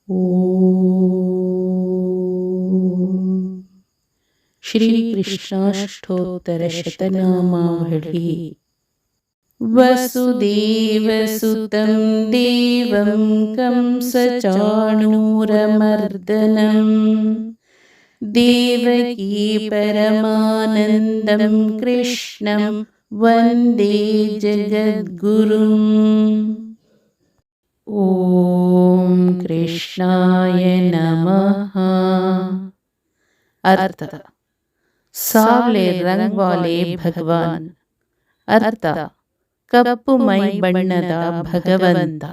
ಓಂ ಶ್ರೀ ಕೃಷ್ಣಾಷ್ಟೋತ್ತರಶತನಾಮಾವಳಿ. ವಸುದೇವಸುತಂ ದೇವಂ ಕಂಸಚಾಣೂರಮರ್ದನಂ ದೇವಕೀ ಪರಮಾನಂದಂ ಕೃಷ್ಣಂ ವಂದೇ ಜಗದ್ಗುರುಂ. ಓಂ ಕೃಷ್ಣಾಯ ನಮಃ. अर्थ सावले रंग वाले भगवान. अर्थ कप्पु मೈ ಬಣ್ಣದ ಭಗವಂತ.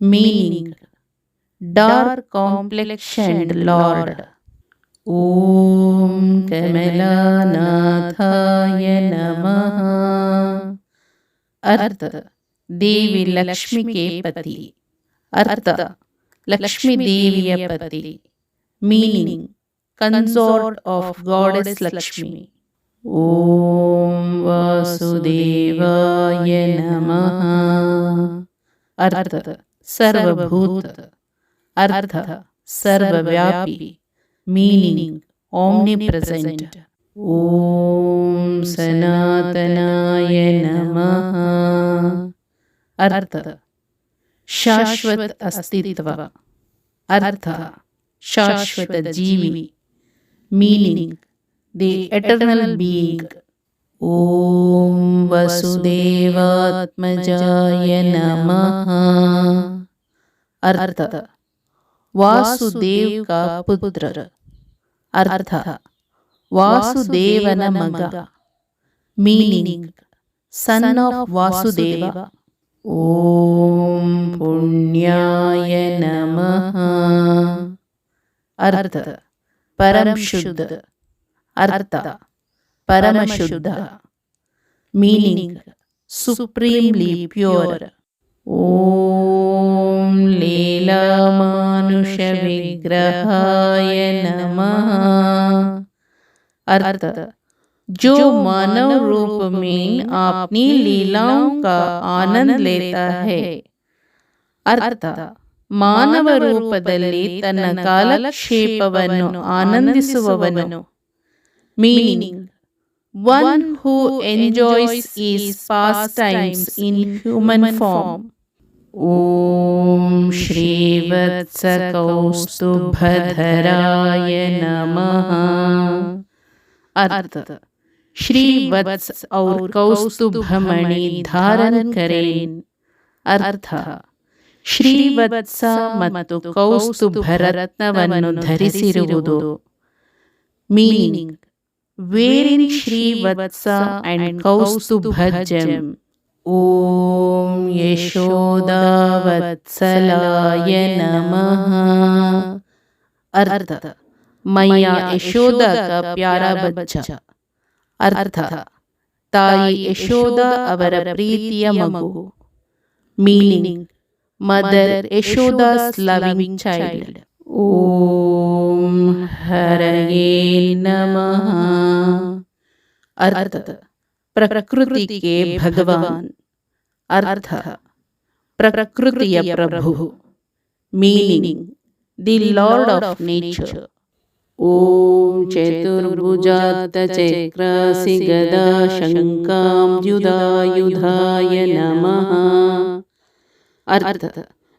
Meaning dark complexioned lord. ಓಂ ಕಮಲಾನಾಥಾಯ ನಮಃ. अर्थ देवी लक्ष्मी के पति. अर्थ लक्ष्मी देविಯ पति. Meaning consort of goddess Lakshmi. Om Vasudevaya Namaha. Artha Sarvabhut. Artha Sarvavyapi. Meaning omnipresent. Om Sanatanaya Namaha. Artha Shashvat Astitva. Artha ಶಾಶ್ವತ ಜೀವಿ. Meaning the eternal being. ಓಂ ವಸುದೇವಾತ್ಮಜಾಯ ನಮಃ. अर्थ ವಾಸುದೇವ್ ಕಾ ಪುತ್ರ. अर्थ ವಾಸುದೇವನ ಮಗ. Meaning son of Vasudeva. ಓಂ ಪುಣ್ಯಾಯ ನಮಃ. अर्थ परम शुद्ध. अर्थ परम शुद्ध. Meaning supremely pure. ओम लीला मानुष विग्रहाय नमः. अर्थ जो मानव रूप में अपनी लीलाओं का आनंद लेता है. अर्थ ಮಾನವ ರೂಪದಲ್ಲಿ ತನ್ನ ಕಾಲಕ್ಷೇಪವನ್ನು ಆನಂದಿಸುವವನು. Meaning one who enjoys his pastimes in human form. ಓಂ ಶ್ರೀವತ್ಸ ಕೌಸ್ತುಭಧರಾಯ ನಮಃ. अर्थ श्रीवत्स और कौस्तुभमणि धारण करें. अर्थ ಶ್ರೀವತ್ಸ ಮತ್ತು ಕೌಸ್ತುಭರತ್ನವನ್ನು ಧರಿಸಿರುವುದು. Meaning wearing Shrivatsa and Kaustubha gem. ಓಂ ಯಶೋದಾವತ್ಸಲಾಯ ನಮಃ. अर्थ मैया यशोदा का प्यारा बच्चा. अर्थ ताई यशोदा ಅವರ ಪ್ರೀತಿಯ ಮಗು. Meaning Mother Yashoda's loving child. Om Haraye Namaha. Arth प्रकृति के भगवान. अर्थ प्रकृतिಯ प्रभु. Meaning the lord of nature. ओम चतुर्भुजात चक्रासि गदा शंकाम्बुजायुधाय नमः. अर्थ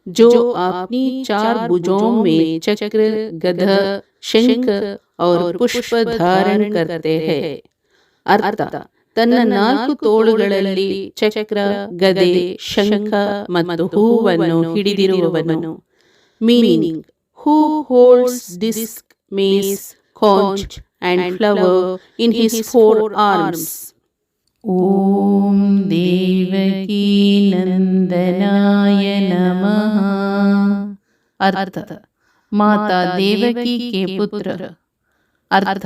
जो अपनी चार भुजों में चक्र गदा शंख और पुष्प धारण करते हैं. अर्थ ತನ್ನ ನಾಲ್ಕು ತೋಳುಗಳಲ್ಲಿ ಚಕ್ರ ಗದೆ ಶಂಖ ಮತ್ತು ಹೂವನ್ನು ಹಿಡಿದಿರುವವನು. Meaning who holds disc mace conch and flower in his four arms. ಓಂ ದೇವಕೀ ನಂದನಾಯ ನಮಃ. अर्थ माता देवकी के पुत्र. अर्थ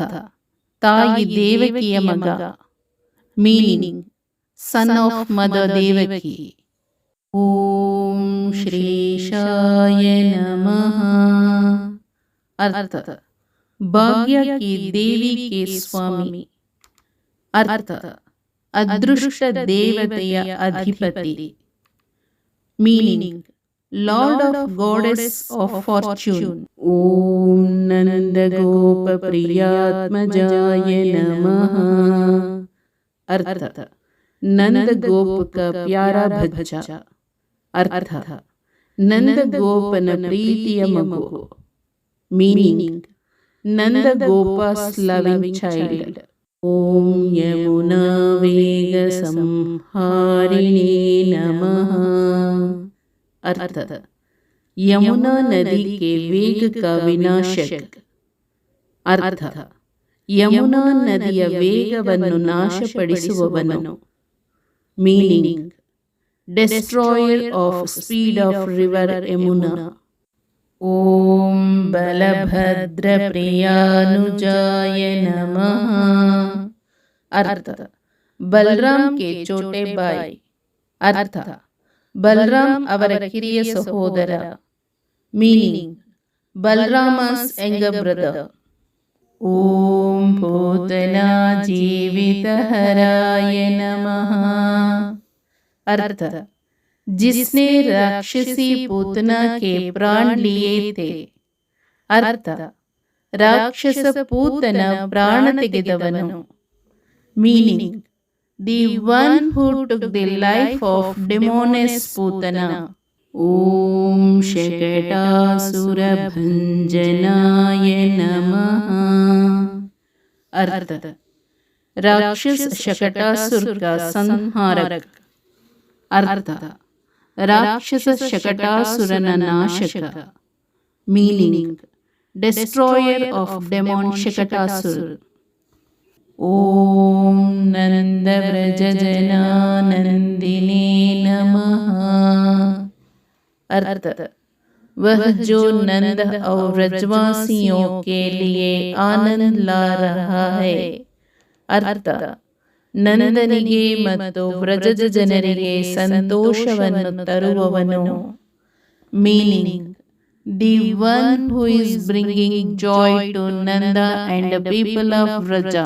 ताई देवकिಯ ಮಗ. Meaning son of mother Devaki. ओम श्रीशाय नमः. अर्थ भाग्य की देवी के स्वामी. अर्थ ಅದೃಷ್ಟ ದೇವತೆಯ ಅಧಿಪತಿ. Meaning Lord of Goddess of Fortune. Om Nanda Gopa Priyatmajaya Namaha. अर्थ नंद गोप का प्यारा बच्चा. अर्थ नंद गोपन प्रीतिಯ ಮಗು. Meaning Nanda Gopa's loving child. Om Yamuna Vega Samharine Namaha. अर्थ यमुना नदी के वेग का विनाशक. अर्थ ಯಮುನಾ ನದಿಯ ವೇಗವನ್ನು ನಾಶಪಡಿಸುವವನು. Meaning destroyer of speed of river Yamuna. ಓಂ ಬಲಭದ್ರ ಪ್ರಿಯಾನುಜಾಯ ನಮಃ. अर्थ ಬಲರಾಮ್ ಕೆ ಚೋಟೆ ಬಾಯ್. अर्थ ಬಲರಾಮ್ ಅವರ ಕಿರಿಯ ಸಹೋದರ. Meaning Balarama's younger brother. ಓಂ ಪೂತನಾ जीवितहराय नमः. अर्थ जिसने राक्षसी पूतना के प्राण लिए थे. अर्थ ರಾಕ್ಷಸ ಪೂತನ ಪ್ರಾಣ ತೆಗೆದವನು. Meaning the one who took the life of demoness Putana. ಓಂ ಶಕಟಾಸುರ ಭಂಜನಾಯ ನಮಃ. अर्थ राक्षस शकटासुर का संहारक. अर्थ राक्षस शकटासुरನ ನಾಶಕ. Meaning destroyer of demon Shakatasura. ಓಂ ನಂದ ವ್ರಜ ಜನಾನಂದಿನೇ ನಮಃ. अर्थ वह जो नंद और व्रजवासियों के लिए आनंद ला रहा है. अर्थ ನಂದನಿಗೆ ಮತ್ತು ವ್ರಜದ ಜನರಿಗೆ ಸಂತೋಷವನ್ನು ತರುವವನು. Meaning the one who is bringing joy to Nanda and people of Vraja.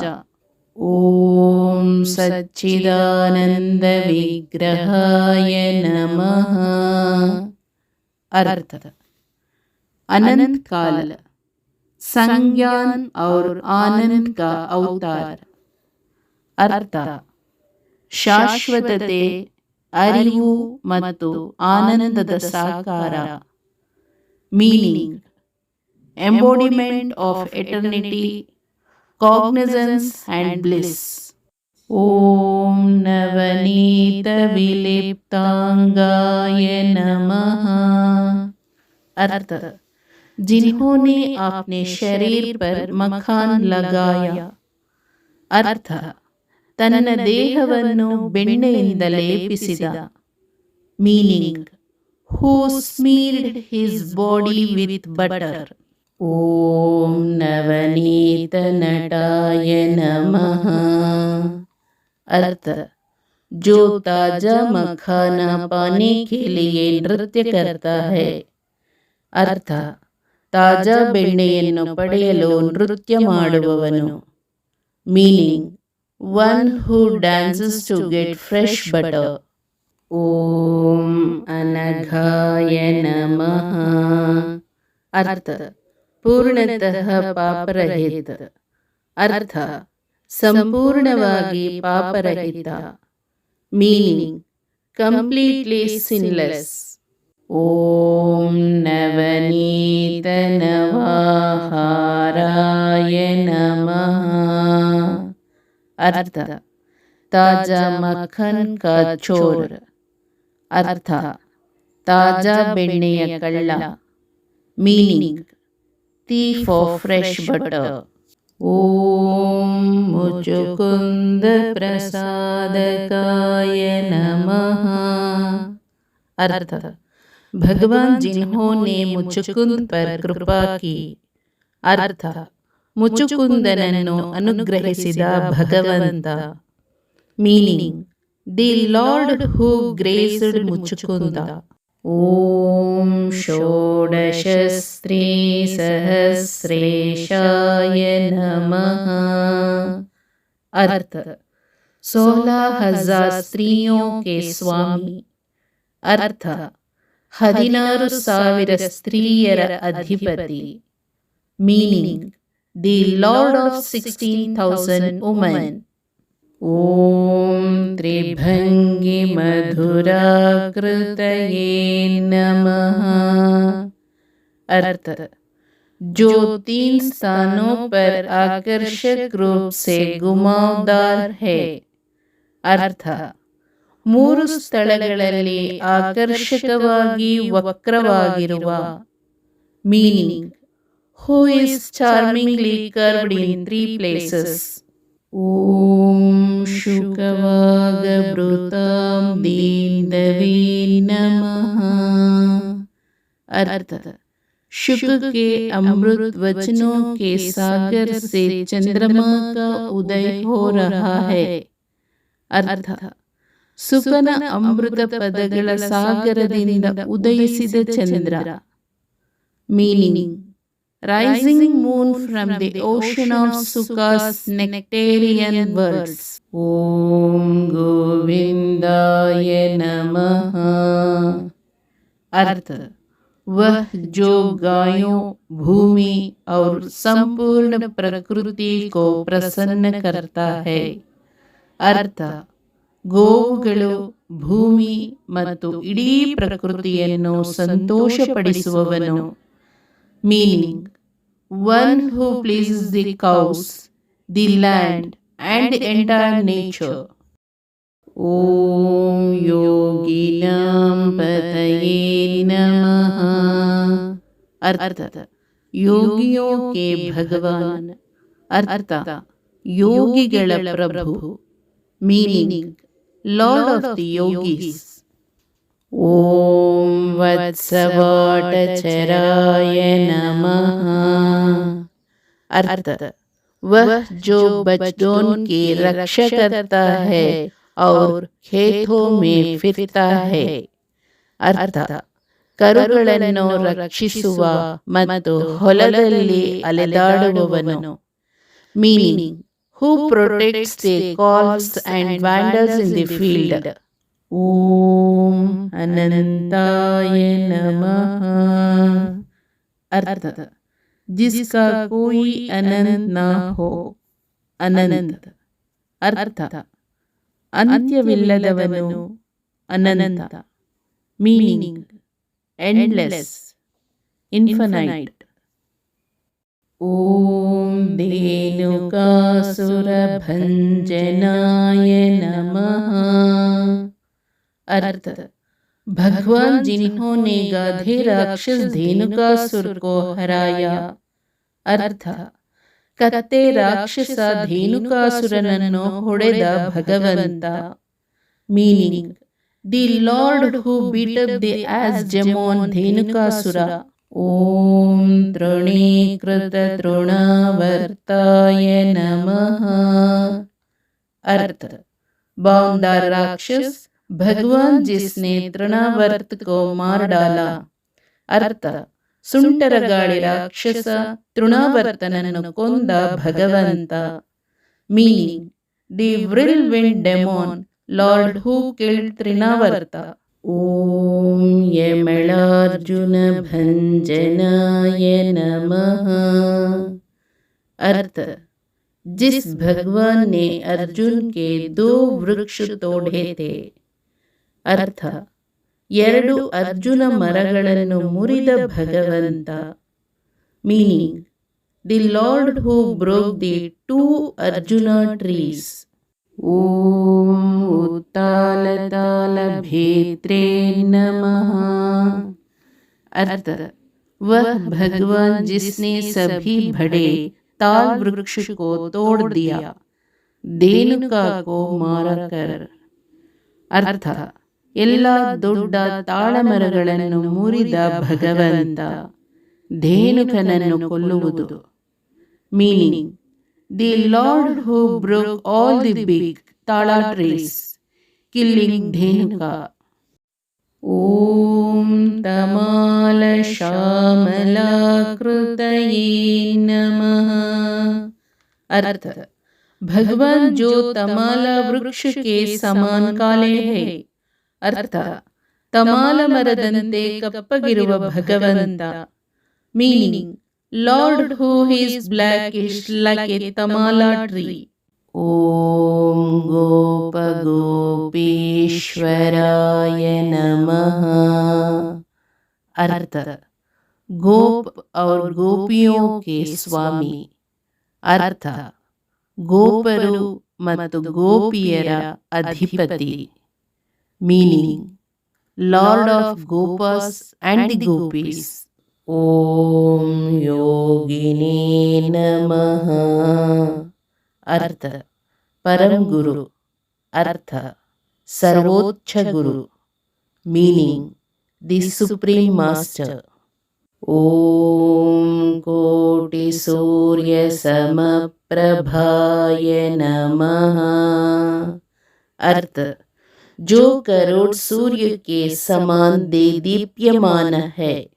ಓಂ ಸಚ್ಚಿದಾನಂದ ವಿಗ್ರಹಾಯ ನಮಃ. अर्थ अनंत काल संज्ञान और आनंद का अवतार. अर्थ ಶಾಶ್ವತತೆ, ಅರಿವು ಮತ್ತು ಆನಂದದ ಸಾಕಾರ. Meaning embodiment of eternity, cognisance and bliss. ಓಂ ನವನೀತ ವಿಲಿಪ್ತಾಂಗಾಯ ನಮಃ. अर्थ जिन्होंने अपने शरीर पर मखान लगाया. अर्थ ತನ್ನ ದೇಹವನ್ನು ಬೆಣ್ಣೆಯಿಂದ ಲೇಪಿಸಿದ. Meaning who smeared his body with butter. ಓಂ ನವನೀತ ನಟಾಯ ನಮಃ. अर्थ जो ताजा मखाना पाने के लिए नृत्य करता है. अर्थ ತಾಜಾ ಬೆಣ್ಣೆಯನ್ನು ಪಡೆಯಲು ನೃತ್ಯ ಮಾಡುವವನು. Meaning one who dances to get fresh butter. ಓಂ ಅನಘಾಯ ನಮಃ. अर्थ ಪೂರ್ಣತಃ ಪಾಪರಹಿತ. अर्थ ಸಂಪೂರ್ಣವಾಗಿ ಪಾಪರಹಿತ. Meaning completely sinless. ಓಂ ನವನೀತ ನವಾಹಾರಾಯ ನಮಃ. अर्थ ತಾಜಾ ಮಖನ್ ಕಾ ಚೋರ್. अर्थ ತಾಜಾ ಬೆಣ್ಣೆಯ ಕಳ್ಳ. Meaning thief of fresh butter. ಓಂ ಮುಚುಕುಂದ ಪ್ರಸಾದಕಾಯ ನಮಃ. अर्थ भगवान जिन्होंने मुचुकुंद पर कृपा की. अर्थ ಮುಚುಕುಂದನನ್ನು ಅನುಗ್ರಹಿಸಿದ ಭಗವಂತ. ಮೀನಿಂಗ್ ದಿ ಲಾರ್ಡ್ ಹೂ ಗ್ರೇಸ್ಡ್ ಮುಚುಕುಂದ. ಓಂ ಷೋಡಶ ಸ್ತ್ರೀ ಸಹಸ್ರೇಶಾಯ ನಮಃ. अर्थ 16,000 स्त्रियों के स्वामी. अर्थ 16,000 ಸ್ತ್ರೀಯರ ಅಧಿಪತಿ. Meaning the lord of 16,000 women. ಓಂ ತ್ರಿಭಂಗಿ ಮಧುರಾಕೃತಯೇ ನಮಃ. अर्थ जो 3 स्थानों पर आकर्षक रूप से घुमावदार है. अर्थ 3 ಸ್ಥಳಗಳಲ್ಲಿ ಆಕರ್ಷಕವಾಗಿ ವಕ್ರವಾಗಿರುವ. Meaning who is charmingly curved in 3 places. ಓಂ ಶುಕವಾಗಭೃತಾಂ ದೀನವೇ ನಮಃ. अर्थ शुक के अमृत वचनों के सागर से चंद्रमा का उदय हो रहा है. अर्थ ಸುಕನ ಅಮೃತ ಪದಗಳ ಸಾಗರದಿಂದ ಉದಯಿಸಿದ ಚಂದ್ರ. Meaning rising moon from the ocean of Suka's nectarean words. ಓಂ ಗೋವಿಂದಾಯ ನಮಃ. अर्थ वह जो गायों, भूमि और संपूर्ण प्रकृति को प्रसन्न करता है. अर्थ ಗೋವುಗಳು, ಭೂಮಿ ಮತ್ತು ಇಡೀ ಪ್ರಕೃತಿಯನ್ನು ಸಂತೋಷಪಡಿಸುವವನು. Meaning one who pleases the cows, the land and the entire nature. ಓಂ ಯೋಗಿನಾಂ ಪತಯೇ ನಮಃ. अर्थ ಯೋಗಿಯೋ ಕೆ ಭಗವಾನ್. अर्थ ಯೋಗಿಗಳ ಪ್ರಭು. Meaning lord of the yogis. ಓಂ ವತ್ಸವಾಟಚರಾಯ ನಮಃ. अर्थ वह जो बच्चों की रक्षा करता है और खेतों में फिरता है. अर्थ ಕರುಗಳನ್ನು ರಕ್ಷಿಸುವ ಮತ್ತು ಹೊಲದಲ್ಲಿ ಅಲೆದಾಡುವವನು. Meaning who protects the calves and wanders in the field. ಓಂ ಅನಂತಾಯ ನಮಃ. अर्थ जिसका कोई अनंत ना हो. अनंत अर्थ ಅಂತ್ಯವಿಲ್ಲದವನು, ಅನಂತ. Meaning endless, infinite. ಓಂ ಧೇನುಕಾಸುರಭಂಜನಾಯ ನಮಃ. अर्थ भगवान जिन्होंने गाधे राक्षस धेनुकासुर को हराया. अर्थ ಕತ್ತೆ ರಾಕ್ಷಸ ಧೇನುಕಾಸುರನನ್ನು ಹೊಡೆದ ಭಗವಂತ. Meaning the lord who beat up the ass demon Dhenukasura. ಓಂ ತೃಣೀಕೃತ ತೃಣಾವರ್ತಾಯ ನಮಃ. अर्थ बाउंडर राक्षस भगवान जिसने तृणावर्त को मार डाला. अर्थ ಸುಂಟರಗಾಳಿ ರಾಕ್ಷಸ ತೃಣಾವರ್ತನನ್ನು ಕೊಂದ ಭಗವಂತ. Meaning the whirlwind demon lord who killed Trinavarta. ಓಂ ಯಮಳಾರ್ಜುನ ಭಂಜನಾಯ ನಮಃ. अर्थ जिस भगवान ने अर्जुन के 2 वृक्ष तोड़े थे. अर्थ 2 ಅರ್ಜುನ ಮರಗಳನ್ನು ಮುರಿದ ಭಗವಂತ. Meaning the lord who broke the 2 arjuna trees. ಓಂ ಉತ್ತಾಲತಾಲ ಭೇತ್ರೇ ನಮಃ. अर्थ वह भगवान जिसने सभी बड़े ताल वृक्ष को तोड़ दिया, धेनुका को मारकर. अर्थ ಎಲ್ಲ ದೊಡ್ಡ ತಾಳಮರಗಳನ್ನು ಮುರಿದ ಭಗವಂತ, ಧೇನುಕನನ್ನು ಕೊಲ್ಲುವುದು. Meaning the lord who broke all the big tala trees, killing Dhenuka. ಓಂ ತಮಾಲ ಶ್ಯಾಮಲಾಕೃತಯೇ ನಮಃ. अर्थ भगवान जो तमाला वृक्ष के समान काले है. अर्थ ತಮಾಲ ಮರದಂತೆ ಕಪ್ಪಗಿರುವ ಭಗವಂತ. Meaning, lord who is blackish like a tamala tree. ಓಂ ಗೋಪ ಗೋಪೀಶ್ವರಾಯ नमः। अर्थ, गोप और गोपियों के स्वामी। अर्थ, ಗೋಪರು ಮತ್ತು ಗೋಪಿಯರ ಅಧಿಪತಿ. Meaning, lord of gopas and the gopis. ಓಂ ಯೋಗಿನೇ ನಮಃ. अर्थ, परम गुरु. अर्थ, सर्वोच्च गुरु. Meaning, the supreme master. ओम कोटि सूर्य समप्रभाय नमः। अर्थ, जो करोड़ सूर्य के समान दीप्यमान है.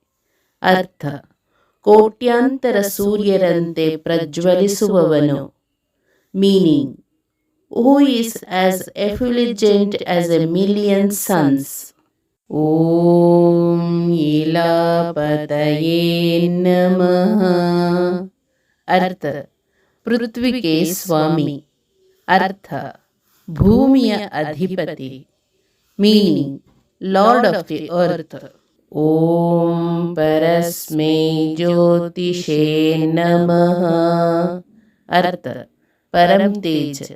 अर्थ, ಕೋಟ್ಯಾಂತರ ಸೂರ್ಯರಂತೆ ಪ್ರಜ್ವಲಿಸುವವನು. Meaning, who is as effulgent as a million suns. Om इलापतये नमः. अर्थ, पृथ्वी के स्वामी. अर्थ, भूमिಯ ಅಧಿಪತಿ. Meaning, Lord of the earth. ओम परस्मै ज्योतिषे नमः. अर्थ, परम तेज.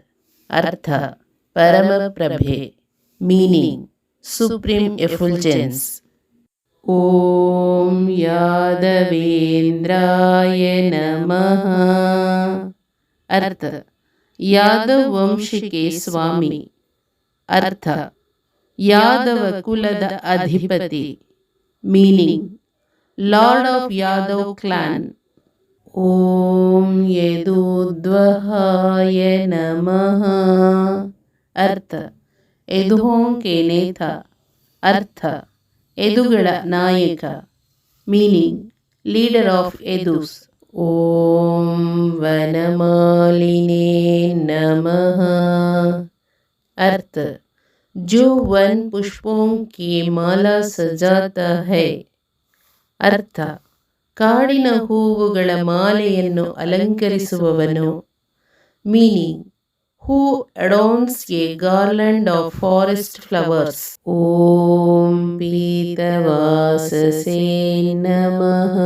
अर्थ, परम प्रभे. Meaning, supreme एफुल्जेंस. ओम यादवेंद्राय नमः. अर्थ, यादव वंश के स्वामी. अर्थ, यादव कुलद अधिपति. Meaning, lord of Yadav clan. ओम यदुद्वहाय नमः. अर्थ, यदुओं के नेता. अर्थ, यदुಗಳ ನಾಯಕ. Meaning, leader of Yadus. ओम वनमालिने नमः. अर्थ, जो वन पुष्पों की माला सजाता है. अर्थ, ಕಾಡಿನ ಹೂವುಗಳ ಮಾಲೆಯನ್ನು ಅಲಂಕರಿಸುವವನು. Meaning, who adorns a garland of forest flowers. ಓಂ ಪೀತವಾಸಸೇ ನಮಃ.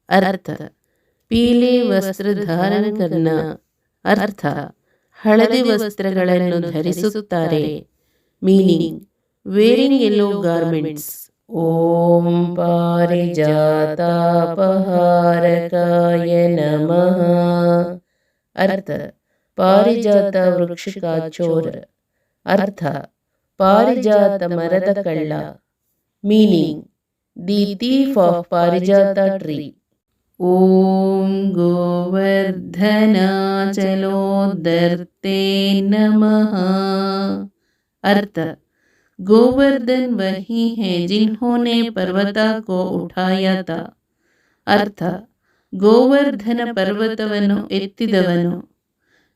अर्थ, ಪೀಲೆ ವಸ್ತ್ರ ಧಾರಣ ಕರ್ನ. ಅರ್ಥ, ಹಳದಿ ವಸ್ತ್ರಗಳನ್ನು ಧರಿಸುತ್ತಾರೆ. Meaning, wearing yellow garments. ಓಂ ಪಾರಿಜಾತಾಪಹಾರಕಾಯ ನಮಃ. अर्थ, ಪಾರಿಜಾತ ವೃಕ್ಷ ಕಾ ಚೋರ. ಅರ್ಥ, ಪಾರಿಜಾತ ಮರದ ಕಳ್ಳ. ಮೀನಿಂಗ್, ದಿ ಥೀಫ್ ಆಫ್ ಪಾರಿಜಾತ ಟ್ರೀ. ಓಂ ಗೋವರ್ಧನಾಚಲೋದರ್ತೆ ನಮಃ. अर्थ, गोवर्धन वही है जिन्होंने पर्वता को उठाया था. अर्थ, ಗೋವರ್ಧನ ಪರ್ವತವನ್ನು ಎತ್ತಿದವನು.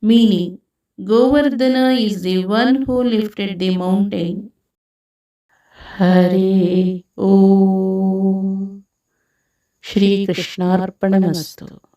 Meaning, Govardhan is the one who lifted the mountain. ಹರೇ ಓಂ. ಶ್ರೀಕೃಷ್ಣಾರ್ಪಣಮಸ್ತು.